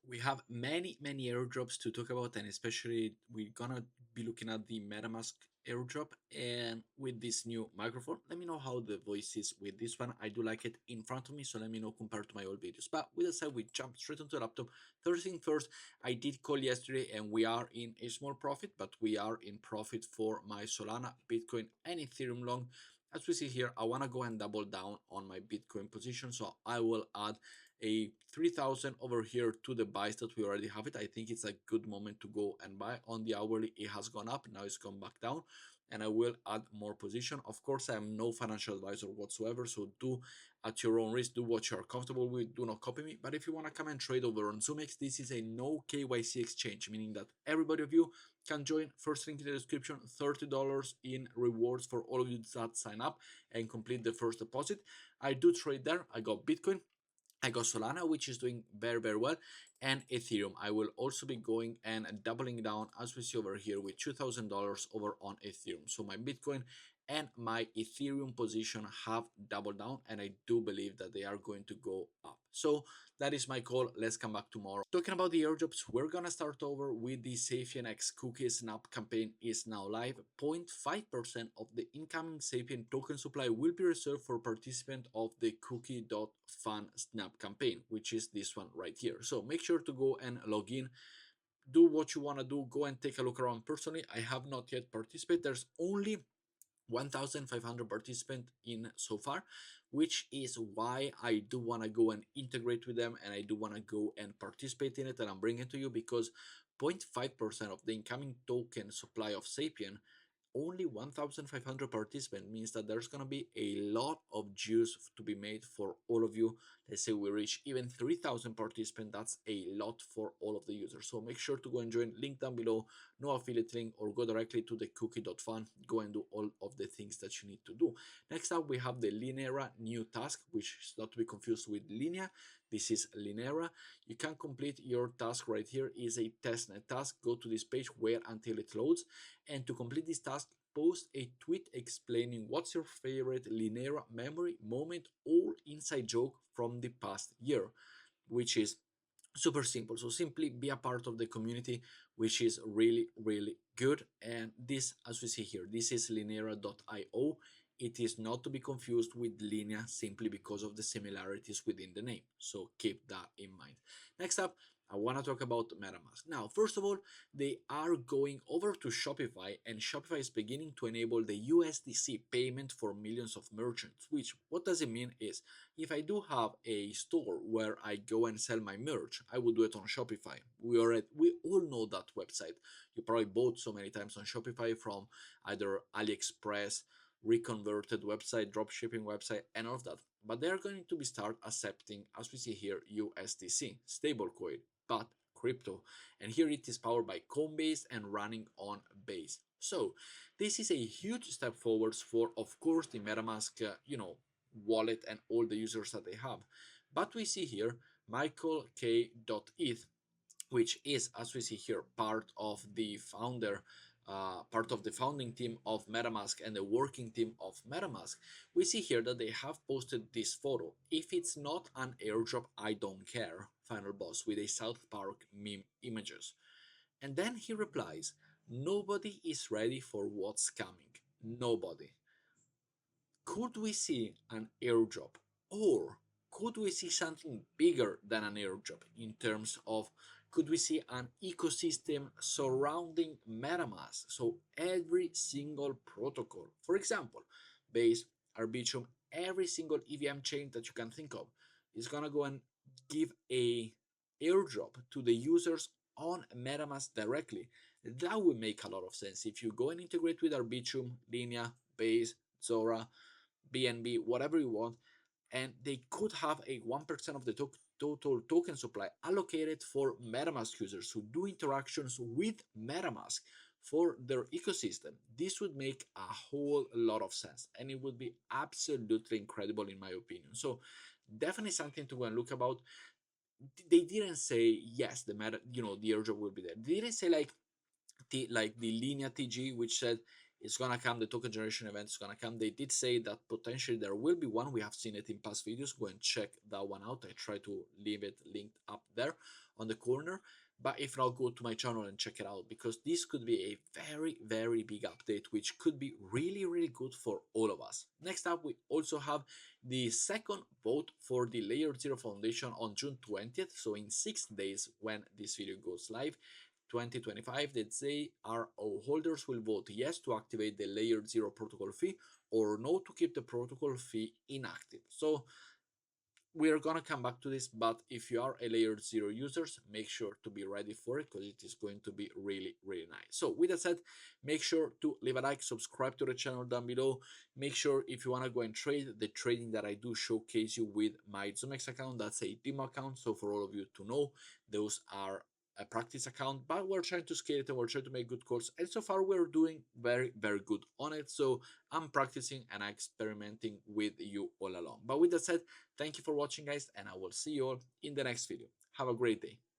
We have many airdrops to talk about, and especially we're gonna be looking at the MetaMask airdrop. And with this new microphone, let me know how the voice is with this one. I do like it in front of me, so let me know compared to my old videos. But with that said, we jump straight onto the laptop. First thing first, I did call yesterday and we are in a small profit, but we are in profit for my Solana, Bitcoin, and Ethereum long. As we see here, I want to go and double down on my Bitcoin position, so I will add a 3000 over here to the buys that we already have it. I think it's a good moment to go and buy. On the hourly, it has gone up, now it's gone back down, and I will add more position. Of course, I am no financial advisor whatsoever, so do at your own risk, do what you're comfortable with, do not copy me. But if you want to come and trade over on ZoomX, this is a no KYC exchange, meaning that everybody of you can join. First link in the description, $30 in rewards for all of you that sign up and complete the first deposit. I do trade there. I got Bitcoin, I got Solana, which is doing very well, and Ethereum. I will also be going and doubling down, as we see over here, with $2,000 over on Ethereum. So my Bitcoin and my Ethereum position have doubled down, and I do believe that they are going to go up. So that is my call. Let's come back tomorrow. Talking about the airdrops, we're gonna start over with the Sapien X cookie snap campaign is now live. 0.5% of the incoming Sapien token supply will be reserved for participant of the cookie.fun snap campaign, which is this one right here. So make sure to go and log in, do what you want to do, go and take a look around. Personally, I have not yet participated. There's only 1,500 participants in so far, which is why I do want to go and integrate with them, and I do want to go and participate in it, and I'm bringing it to you because 0.5% of the incoming token supply of Sapien, only 1,500 participants, means that there's going to be a lot of juice to be made for all of you. Let's say we reach even 3,000 participants, that's a lot for all of the users. So make sure to go and join, link down below, no affiliate link, or go directly to the cookie.fun, go and do all of the things that you need to do. Next up, we have the Linera new task, which is not to be confused with Linea. This is Linera. You can complete your task right here. Is a testnet task. Go to this page, wait until it loads, and to complete this task, post a tweet explaining what's your favorite Linera memory, moment, or inside joke from the past year, which is super simple. So simply be a part of the community, which is really good. And this, as we see here, this is linera.io. It is not to be confused with Linea simply because of the similarities within the name, so keep that in mind. Next up, I want to talk about MetaMask. Now, first of all, they are going over to Shopify, and Shopify is beginning to enable the USDC payment for millions of merchants, which what does it mean is, if I do have a store where I go and sell my merch, I would do it on Shopify. We all know that website. You probably bought so many times on Shopify from either AliExpress, reconverted website, dropshipping website, and all of that. But they're going to be start accepting, as we see here, USDC, stablecoin, but crypto. And here it is powered by Coinbase and running on Base. So this is a huge step forwards for, of course, the MetaMask, wallet and all the users that they have. But we see here Michael K.eth, which is, as we see here, part of the founding team of MetaMask and the working team of MetaMask. We see here that they have posted this photo. If it's not an airdrop, I don't care, final boss, with a South Park meme images. And then he replies, nobody is ready for what's coming. Nobody. Could we see an airdrop, or could we see something bigger than an airdrop in terms of, could we see an ecosystem surrounding MetaMask? So every single protocol, for example, Base, Arbitrum, every single EVM chain that you can think of is gonna go and give a airdrop to the users on MetaMask directly. That would make a lot of sense. If you go and integrate with Arbitrum, Linea, Base, Zora, BNB, whatever you want, and they could have a 1% of the total token supply allocated for MetaMask users who do interactions with MetaMask for their ecosystem. This would make a whole lot of sense, and it would be absolutely incredible in my opinion. So definitely something to go and look about. They didn't say yes, the airdrop will be there. They didn't say like the Linea TG, which said It's gonna come, the token generation event is gonna come. They did say that potentially there will be one. We have seen it in past videos. Go and check that one out. I try to leave it linked up there on the corner. But if not, go to my channel and check it out, because this could be a very big update, which could be really good for all of us. Next up, we also have the second vote for the LayerZero Foundation on June 20th, so in 6 days when this video goes live. 2025, that ZRO holders will vote yes to activate the LayerZero protocol fee, or no to keep the protocol fee inactive. So we are gonna come back to this, but if you are a LayerZero users, make sure to be ready for it, because it is going to be really nice. So with that said, make sure to leave a like, subscribe to the channel down below. Make sure, if you want to go and trade, the trading that I do showcase you with my ZoomX account, that's a demo account. So for all of you to know, those are a practice account, but we're trying to scale it and we're trying to make good calls, and so far we're doing very good on it. So I'm practicing and experimenting with you all along. But with that said, thank you for watching, guys, and I will see you all in the next video. Have a great day.